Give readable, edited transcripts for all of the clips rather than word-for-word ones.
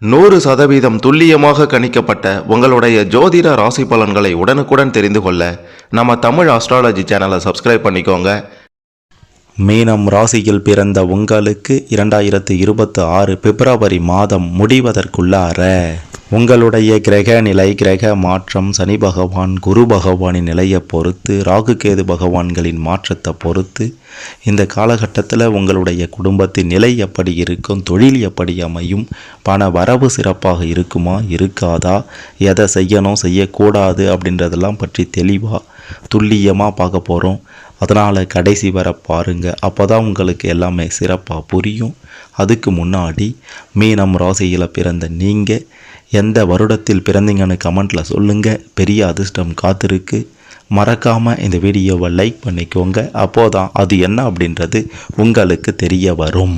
100% துல்லியமாக கணிக்கப்பட்ட உங்களுடைய ஜோதிட ராசி பலன்களை உடனுக்குடன் தெரிந்து கொள்ள நம்ம தமிழ் ஆஸ்ட்ராலஜி சேனலை சப்ஸ்கிரைப் பண்ணிக்கோங்க. மீனம் ராசியில் பிறந்த உங்களுக்கு 2026 பிப்ரவரி மாதம் முடிவதற்குள்ளார உங்களுடைய கிரக நிலை, கிரக மாற்றம், சனி பகவான், குரு பகவானின் நிலையை பொறுத்து, ராகு கேது பகவான்களின் மாற்றத்தை பொறுத்து இந்த காலகட்டத்தில் உங்களுடைய குடும்பத்தின் நிலை எப்படி இருக்கும், தொழில் எப்படி அமையும், பண வரவு சிறப்பாக இருக்குமா இருக்காதா, எதை செய்யணும் செய்யக்கூடாது அப்படின்றதெல்லாம் பற்றி தெளிவாக துல்லியமாக பார்க்க போகிறோம். அதனால் கடைசி வர பாருங்கள், அப்போ தான் உங்களுக்கு எல்லாமே சிறப்பாக புரியும். அதுக்கு முன்னாடி மீனம் ராசியில் பிறந்த நீங்கள் எந்த வருடத்தில் பிறந்தீங்கன்னு கமெண்ட்டில் சொல்லுங்கள். பெரிய அதிர்ஷ்டம் காத்திருக்கு. மறக்காமல் இந்த வீடியோவை லைக் பண்ணிக்கோங்க. அப்போதான் அது என்ன அப்படின்றது உங்களுக்கு தெரிய வரும்.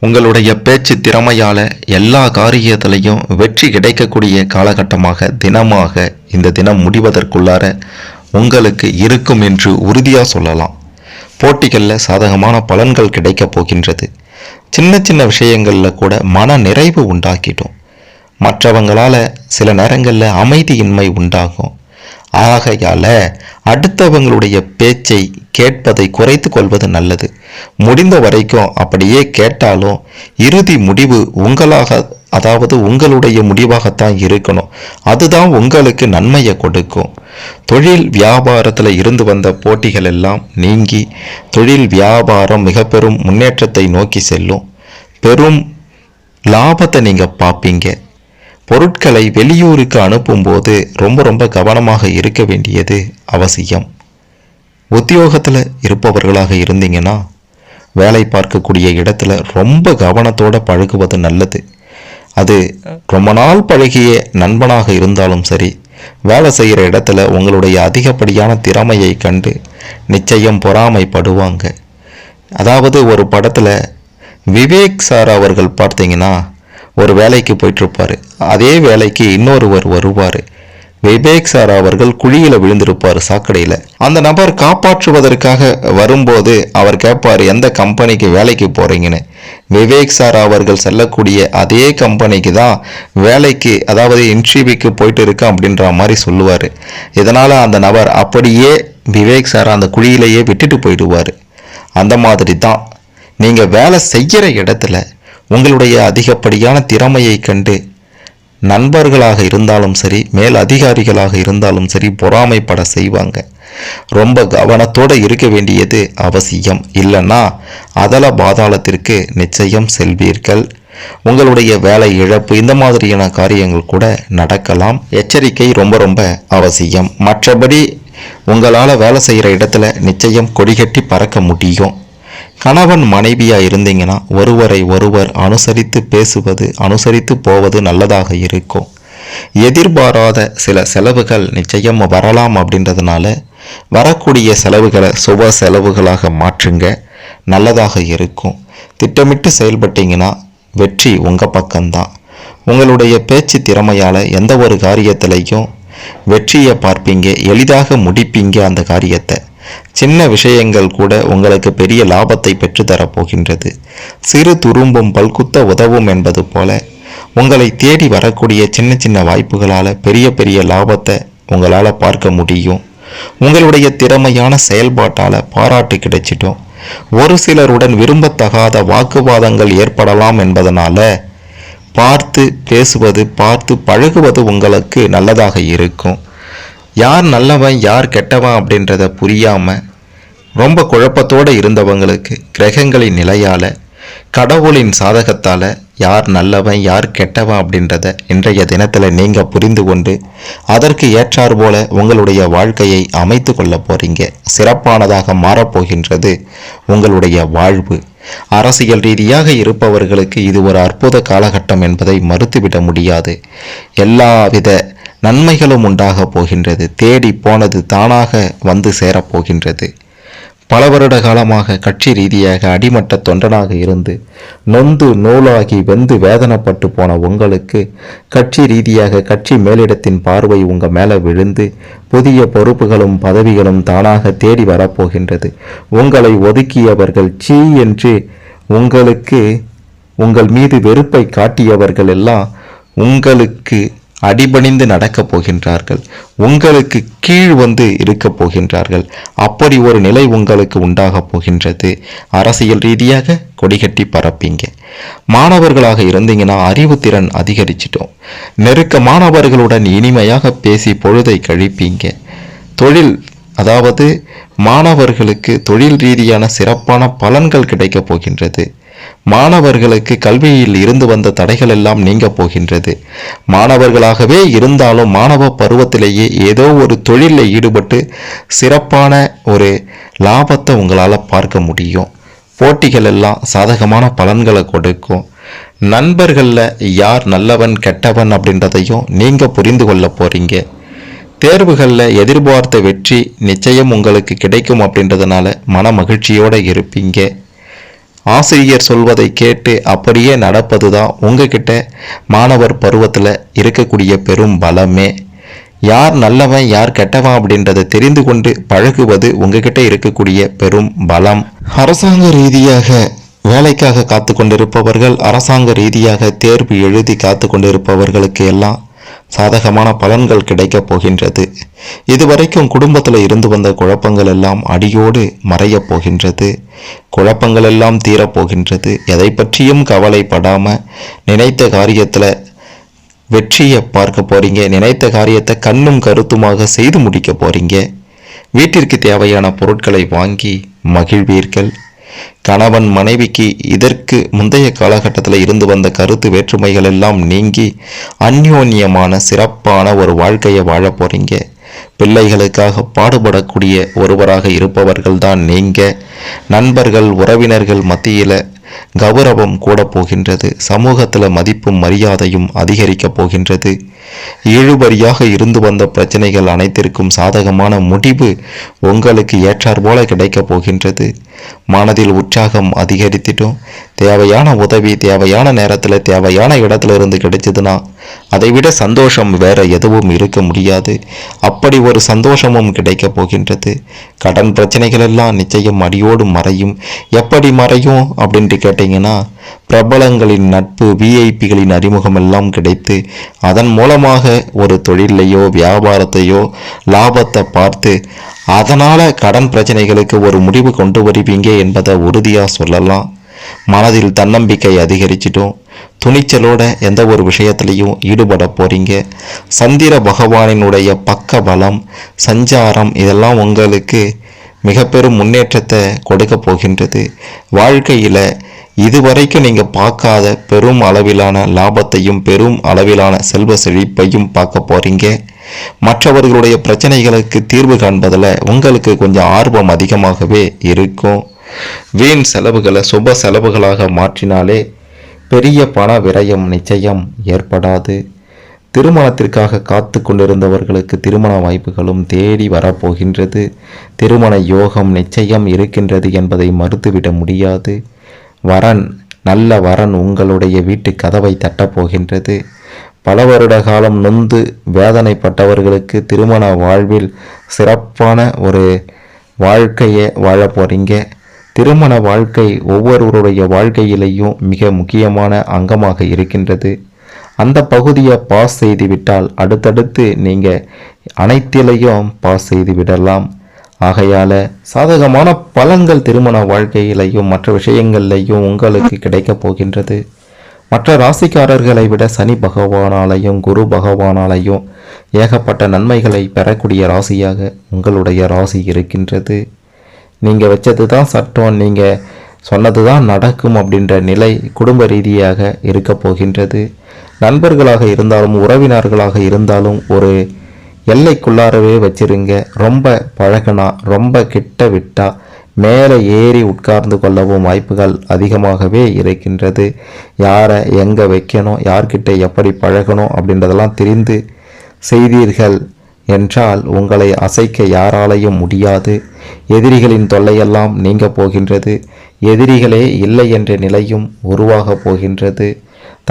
உங்களுடைய பேச்சு திறமையால் எல்லா காரியத்திலையும் வெற்றி கிடைக்கக்கூடிய காலகட்டமாக தினமாக இந்த தினம் முடிவதற்குள்ளார உங்களுக்கு இருக்கும் என்று உறுதியாக சொல்லலாம். போட்டிகளில் சாதகமான பலன்கள் கிடைக்கப் போகின்றது. சின்ன சின்ன விஷயங்களில் கூட மன நிறைவு உண்டாக்கிடும். மற்றவங்களால் சில நேரங்களில் அமைதியின்மை உண்டாகும். ஆகையால் அடுத்தவங்களுடைய பேச்சை கேட்பதை குறைத்து கொள்வது நல்லது. முடிந்த வரைக்கும் அப்படியே கேட்டாலும் இறுதி முடிவு உங்களுடைய முடிவாகத்தான் இருக்கணும். அதுதான் உங்களுக்கு நன்மையை கொடுக்கும். தொழில் வியாபாரத்தில் இருந்து வந்த போட்டிகள் எல்லாம் நீங்கி தொழில் வியாபாரம் மிக பெரும் முன்னேற்றத்தை நோக்கி செல்லும். பெரும் லாபத்தை நீங்கள் பார்ப்பீங்க. பொருட்களை வெளியூருக்கு அனுப்பும்போது ரொம்ப கவனமாக இருக்க வேண்டியது அவசியம். உத்தியோகத்தில் இருப்பவர்களாக இருந்தீங்கன்னா வேலை பார்க்கக்கூடிய இடத்துல ரொம்ப கவனத்தோடு பழகுவது நல்லது. அது ரொம்ப நாள் பழகிய நண்பனாக இருந்தாலும் சரி, வேலை செய்கிற இடத்துல உங்களுடைய அதிகப்படியான திறமையை கண்டு நிச்சயம் பொறாமைப்படுவாங்க. அதாவது ஒரு படத்தில் விவேக் சார் அவர்கள் பார்த்தீங்கன்னா ஒரு வேலைக்கு போயிட்டுருப்பார். அதே வேலைக்கு இன்னொருவர் வருவார். விவேக் சார் அவர்கள் குழியில் விழுந்திருப்பார் சாக்கடையில். அந்த நபர் காப்பாற்றுவதற்காக வரும்போது அவர் கேட்பார், எந்த கம்பெனிக்கு வேலைக்கு போகிறீங்கன்னு. விவேக் சார் அவர்கள் செல்லக்கூடிய அதே கம்பெனிக்கு தான் வேலைக்கு, அதாவது இன்டர்வியூக்கு போயிட்டு இருக்கேன் அப்படின்ற மாதிரி சொல்லுவார். இதனால் அந்த நபர் அப்படியே விவேக் சார் அந்த குழியிலேயே விட்டுட்டு போயிடுவார். அந்த மாதிரி தான் நீங்கள் வேலை செய்கிற இடத்துல உங்களுடைய அதிகப்படியான திறமையை கண்டு நண்பர்களாக இருந்தாலும் சரி, மேல் அதிகாரிகளாக இருந்தாலும் சரி பொறாமைப்பட செய்வாங்க. ரொம்ப கவனத்தோடு இருக்க வேண்டியது அவசியம். இல்லைன்னா அதல பாதாளத்திற்கு நிச்சயம் செல்வீர்கள். உங்களுடைய வேலை இழப்பு இந்த மாதிரியான காரியங்கள் கூட நடக்கலாம். எச்சரிக்கை ரொம்ப அவசியம். மற்றபடி உங்களால் வேலை செய்கிற இடத்துல நிச்சயம் கொடிகட்டி பறக்க முடியும். கணவன் மனைவியாக இருந்தீங்கன்னா ஒருவரை ஒருவர் அனுசரித்து பேசுவது, அனுசரித்து போவது நல்லதாக இருக்கும். எதிர்பாராத சில செலவுகள் நிச்சயம் வரலாம். அப்படின்றதுனால வரக்கூடிய செலவுகளை சுப செலவுகளாக மாற்றுங்க, நல்லதாக இருக்கும். திட்டமிட்டு செயல்பட்டீங்கன்னா வெற்றி உங்கள் பக்கம்தான். உங்களுடைய பேச்சு திறமையால் எந்த ஒரு காரியத்திலையும் வெற்றியை பார்ப்பீங்க, எளிதாக முடிப்பீங்க அந்த காரியத்தை. சின்ன விஷயங்கள் கூட உங்களுக்கு பெரிய லாபத்தை பெற்றுத்தரப்போகின்றது. சிறு துரும்பும் பல்குத்த உதவும் என்பது போல உங்களை தேடி வரக்கூடிய சின்ன வாய்ப்புகளால் பெரிய லாபத்தை உங்களால் பார்க்க முடியும். உங்களுடைய திறமையான செயல்பாட்டால் பாராட்டு கிடைச்சிடும். ஒரு சிலருடன் விரும்பத்தகாத வாக்குவாதங்கள் ஏற்படலாம் என்பதனால பார்த்து பேசுவது, பார்த்து பழகுவது உங்களுக்கு நல்லதாக இருக்கும். யார் நல்லவன் யார் கெட்டவன் அப்படின்றத புரியாமல் ரொம்ப குழப்பத்தோடு இருந்தவங்களுக்கு கிரகங்களின் நிலையால், கடவுளின் சாதகத்தால் யார் நல்லவன் யார் கெட்டவன் அப்படின்றத இன்றைய தினத்தில் நீங்கள் புரிந்து கொண்டு அதற்கு ஏற்றார் போல உங்களுடைய வாழ்க்கையை அமைத்து கொள்ள போகிறீங்க. சிறப்பானதாக மாறப்போகின்றது உங்களுடைய வாழ்வு. அரசியல் ரீதியாக இருப்பவர்களுக்கு இது ஒரு அற்புத காலகட்டம் என்பதை மறுத்துவிட முடியாது. எல்லாவித நன்மைகளும் உண்டாக போகின்றது. தேடி போனது தானாக வந்து சேரப்போகின்றது. பல வருட காலமாக கட்சி ரீதியாக அடிமட்ட தொண்டனாக இருந்து நொந்து நூலாகி வெந்து வேதனைப்பட்டு போன உங்களுக்கு கட்சி ரீதியாக கட்சி மேலிடத்தின் பார்வை உங்கள் மேலே விழுந்து புதிய பொறுப்புகளும் பதவிகளும் தானாக தேடி வரப்போகின்றது. உங்களை ஒதுக்கியவர்கள் சீ என்று உங்களுக்கு உங்கள் மீது வெறுப்பை காட்டியவர்கள் எல்லாம் உங்களுக்கு அடிபணிந்து நடக்கப் போகின்றார்கள், உங்களுக்கு கீழ் வந்து இருக்கப் போகின்றார்கள். அப்படி ஒரு நிலை உங்களுக்கு உண்டாகப் போகின்றது. அரசியல் ரீதியாக கொடிகட்டி பரப்பீங்க. மாணவர்களாக இருந்தீங்கன்னா அறிவுத்திறன் அதிகரிச்சிட்டோம். நெருக்கமானவர்களுடன் இனிமையாக பேசி பொழுதை கழிப்பீங்க. தொழில், அதாவது மாணவர்களுக்கு தொழில் ரீதியான சிறப்பான பலன்கள் கிடைக்கப் போகின்றது. மாணவர்களுக்கு கல்வியில் இருந்து வந்த தடைகள் எல்லாம் நீங்க போகின்றது. மாணவர்களாகவே இருந்தாலும் மாணவ பருவத்திலேயே ஏதோ ஒரு தொழிலில் ஈடுபட்டு சிறப்பான ஒரு லாபத்தை உங்களால் பார்க்க முடியும். போட்டிகள் எல்லாம் சாதகமான பலன்களை கொடுக்கும். நண்பர்களில் யார் நல்லவன் கெட்டவன் அப்படின்றதையும் நீங்கள் புரிந்து கொள்ள போறீங்க. தேர்வுகளில் எதிர்பார்த்த வெற்றி நிச்சயம் உங்களுக்கு கிடைக்கும் அப்படின்றதுனால மன மகிழ்ச்சியோடு இருப்பீங்க. ஆசிரியர் சொல்வதை கேட்டு அப்படியே நடப்பது தான் உங்ககிட்ட மாணவர் பருவத்தில் இருக்கக்கூடிய பெரும் பலமே. யார் நல்லவன் யார் கெட்டவன் அப்படின்றத தெரிந்து கொண்டு பழகுவது உங்ககிட்ட இருக்கக்கூடிய பெரும் பலம். அரசாங்க ரீதியாக வேலைக்காக காத்து கொண்டிருப்பவர்கள், அரசாங்க ரீதியாக தேர்வு எழுதி காத்து கொண்டிருப்பவர்களுக்கு எல்லாம் சாதகமான பலன்கள் கிடைக்கப் போகின்றது. இதுவரைக்கும் குடும்பத்தில் இருந்து வந்த குழப்பங்கள் எல்லாம் அடியோடு மறையப் போகின்றது. குழப்பங்கள் எல்லாம் தீரப்போகின்றது. எதை பற்றியும் கவலைப்படாம நினைத்த காரியத்தில் வெற்றியை பார்க்க போறீங்க. நினைத்த காரியத்தை கண்ணும் கருத்துமாக செய்து முடிக்க போறீங்க. வீட்டிற்கு தேவையான பொருட்களை வாங்கி மகிழ்வீர்கள். கணவன் மனைவிக்கு இதற்கு முந்தைய காலகட்டத்தில் இருந்து வந்த கருத்து வேற்றுமைகள் எல்லாம் நீங்கி அந்யோன்யமான சிறப்பான ஒரு வாழ்க்கையை வாழ போறீங்க. பிள்ளைகளுக்காக பாடுபடக்கூடிய ஒருவராக இருப்பவர்கள் தான் நீங்க. நண்பர்கள் உறவினர்கள் மத்தியில் கௌரவம் கூட போகின்றது. சமூகத்தில் மதிப்பும் மரியாதையும் அதிகரிக்க போகின்றது. இழுபறியாக இருந்து வந்த பிரச்சனைகள் அனைத்திற்கும் சாதகமான முடிவு உங்களுக்கு ஏற்றார் போல கிடைக்கப் போகின்றது. மனதில் உற்சாகம் அதிகரித்திட்டும். தேவையான உதவி தேவையான நேரத்தில் தேவையான இடத்துல இருந்து கிடைச்சதுன்னா அதை விட சந்தோஷம் வேற எதுவும் இருக்க முடியாது. அப்படி ஒரு சந்தோஷமும் கிடைக்க போகின்றது. கடன் பிரச்சனைகள் எல்லாம் நிச்சயம் அடியோடு மறையும். எப்படி மறையும் அப்படின்ட்டு கேட்டீங்கன்னா, பிரபலங்களின் நட்பு, விஐபிகளின் அறிமுகம் எல்லாம் கிடைத்து அதன் மூலமாக ஒரு தொழிலையோ வியாபாரத்தையோ லாபத்தை பார்த்து அதனால கடன் பிரச்சனைகளுக்கு ஒரு முடிவு கொண்டு வருவீங்க என்பதை உறுதியாக சொல்லலாம். மனதில் தன்னம்பிக்கை அதிகரிச்சிட்டோம். துணிச்சலோட எந்த ஒரு விஷயத்திலையும் ஈடுபட போறீங்க. சந்திர பகவானினுடைய பக்க பலம், சஞ்சாரம் இதெல்லாம் உங்களுக்கு மிக பெரும் முன்னேற்றத்தை கொடுக்க போகின்றது. வாழ்க்கையில் இதுவரைக்கும் நீங்கள் பார்க்காத பெரும் அளவிலான லாபத்தையும் பெரும் அளவிலான செல்வ செழிப்பையும் பார்க்க போறீங்க. மற்றவர்களுடைய பிரச்சனைகளுக்கு தீர்வு காண்பதில் உங்களுக்கு கொஞ்சம் ஆர்வம் அதிகமாகவே இருக்கும். வீண் செலவுகளை சுப செலவுகளாக மாற்றினாலே பெரிய பண விரயம் நிச்சயம் ஏற்படாது. திருமணத்திற்காக காத்து கொண்டிருந்தவர்களுக்கு திருமண வாய்ப்புகளும் தேடி வரப்போகின்றது. திருமண யோகம் நிச்சயம் இருக்கின்றது என்பதை மறுத்துவிட முடியாது. வரன், நல்ல வரன் உங்களுடைய வீட்டு கதவை தட்டப்போகின்றது. பல வருட காலம் நொந்து வேதனைப்பட்டவர்களுக்கு திருமண வாழ்வில் சிறப்பான ஒரு வாழ்க்கையை வாழ போறீங்க. திருமண வாழ்க்கை ஒவ்வொருவருடைய வாழ்க்கையிலையும் மிக முக்கியமான அங்கமாக இருக்கின்றது. அந்த பகுதியை பாஸ் செய்து விட்டால் அடுத்தடுத்து நீங்கள் அனைத்திலையும் பாஸ் செய்து விடலாம். ஆகையால் சாதகமான பலன்கள் திருமண வாழ்க்கையிலையும் மற்ற விஷயங்கள்லையும் உங்களுக்கு கிடைக்கப் போகின்றது. மற்ற ராசிக்காரர்களை விட சனி பகவானாலையும் குரு பகவானாலையும் ஏகப்பட்ட நன்மைகளை பெறக்கூடிய ராசியாக உங்களுடைய ராசி இருக்கின்றது. நீங்கள் வச்சது தான் சட்டம், நீங்கள் சொன்னது தான் நடக்கும் அப்படின்ற நிலை குடும்ப ரீதியாக இருக்க போகின்றது. நண்பர்களாக இருந்தாலும் உறவினர்களாக இருந்தாலும் ஒரு எல்லைக்குள்ளாரவே வச்சிருங்க. ரொம்ப பழகினா ரொம்ப கிட்ட விட்டா மேலே ஏறி உட்கார்ந்து கொள்ளவும் வாய்ப்புகள் அதிகமாகவே இருக்கின்றது. யாரை எங்கே வைக்கணும், யார்கிட்ட எப்படி பழகணும் அப்படின்றதெல்லாம் தெரிந்து செய்தீர்கள் என்றால் உங்களை அசைக்க யாராலையும் முடியாது. எதிரிகளின் தொல்லையெல்லாம் நீங்க போகின்றது. எதிரிகளே இல்லை என்ற நிலையும் உருவாக போகின்றது.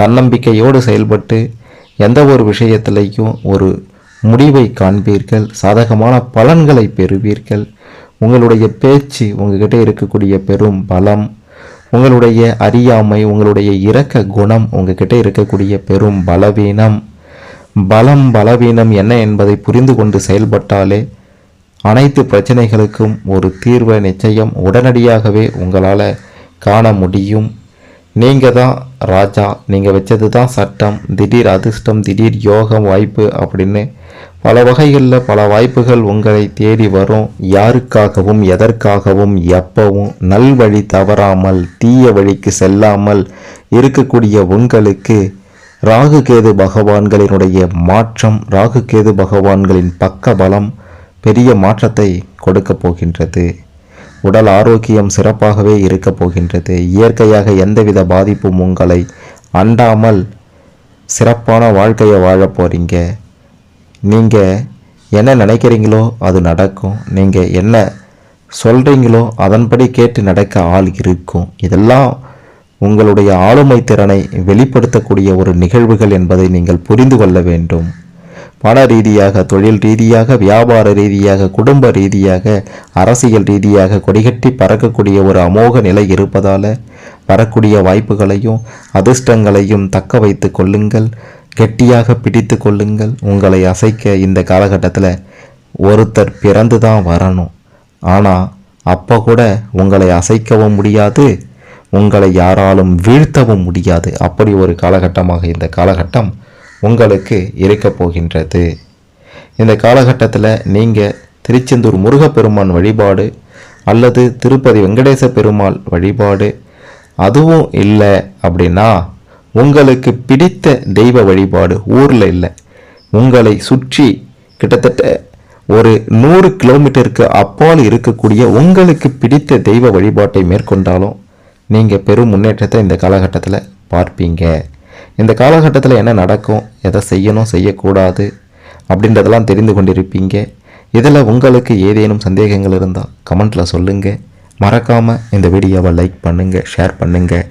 தன்னம்பிக்கையோடு செயல்பட்டு எந்த ஒரு விஷயத்திலையும் ஒரு முடிவை காண்பீர்கள். சாதகமான பலன்களை பெறுவீர்கள். உங்களுடைய பேச்சு உங்ககிட்ட இருக்கக்கூடிய பெரும் பலம் உங்களுடைய அறியாமை, உங்களுடைய இரக்க குணம் உங்ககிட்ட இருக்கக்கூடிய பெரும் பலவீனம். பலவீனம் என்ன என்பதை புரிந்து கொண்டு செயல்பட்டாலே அனைத்து பிரச்சனைகளுக்கும் ஒரு தீர்வை நிச்சயம் உடனடியாகவே உங்களால் காண முடியும். நீங்கள் தான் ராஜா, நீங்கள் வச்சது தான் சட்டம். திடீர் அதிர்ஷ்டம், திடீர் யோகம், வாய்ப்பு அப்படின்னு பல வகைகளில் பல வாய்ப்புகள் உங்களை தேடி வரும். யாருக்காகவும் எதற்காகவும் எப்பவும் நல்வழி தவறாமல் தீய வழிக்கு செல்லாமல் இருக்கக்கூடிய உங்களுக்கு ராகு கேது பகவான்களினுடைய மாற்றம், ராகு கேது பகவான்களின் பக்க பலம் பெரிய மாற்றத்தை கொடுக்க போகின்றது. உடல் ஆரோக்கியம் சிறப்பாகவே இருக்க போகின்றது. இயற்கையாக எந்தவித பாதிப்பும் உங்களை அண்டாமல் சிறப்பான வாழ்க்கையை வாழ போகிறீங்க. நீங்கள் என்ன நினைக்கிறீங்களோ அது நடக்கும். நீங்கள் என்ன சொல்கிறீங்களோ அதன்படி கேட்டு நடக்க ஆள் இருக்கும். இதெல்லாம் உங்களுடைய ஆளுமை திறனை வெளிப்படுத்தக்கூடிய ஒரு நிகழ்வுகள் என்பதை நீங்கள் புரிந்து கொள்ள வேண்டும். பண ரீதியாக, தொழில் ரீதியாக, வியாபார ரீதியாக, குடும்ப ரீதியாக, அரசியல் ரீதியாக கொடிகட்டி பறக்கக்கூடிய ஒரு அமோக நிலை இருப்பதால் வரக்கூடிய வாய்ப்புகளையும் அதிர்ஷ்டங்களையும் தக்க வைத்து கொள்ளுங்கள். கெட்டியாக பிடித்து கொள்ளுங்கள். உங்களை அசைக்க இந்த காலகட்டத்தில் ஒருத்தர் பிறந்து தான் வரணும். ஆனால் அப்போ கூட உங்களை அசைக்கவும் முடியாது, உங்களை யாராலும் வீழ்த்தவும் முடியாது. அப்படி ஒரு காலகட்டமாக இந்த காலகட்டம் உங்களுக்கு இருக்க போகின்றது. இந்த காலகட்டத்தில் நீங்கள் திருச்செந்தூர் முருகப்பெருமான் வழிபாடு அல்லது திருப்பதி வெங்கடேச பெருமாள் வழிபாடு, அதுவும் இல்லை அப்படின்னா உங்களுக்கு பிடித்த தெய்வ வழிபாடு ஊரில் இல்லை, உங்களை சுற்றி கிட்டத்தட்ட ஒரு 100 கிலோமீட்டருக்கு அப்பால் இருக்கக்கூடிய உங்களுக்கு பிடித்த தெய்வ வழிபாட்டை மேற்கொண்டாலும் நீங்கள் பெரும் முன்னேற்றத்தை இந்த காலகட்டத்தில் பார்ப்பீங்க. இந்த காலகட்டத்தில் என்ன நடக்கும், எதை செய்யணும் செய்யக்கூடாது அப்படின்றதெல்லாம் தெரிந்து கொண்டிருப்பீங்க. இதில் உங்களுக்கு ஏதேனும் சந்தேகங்கள் இருந்தால் கமெண்ட்டில் சொல்லுங்கள். மறக்காமல் இந்த வீடியோவை லைக் பண்ணுங்கள், ஷேர் பண்ணுங்கள்.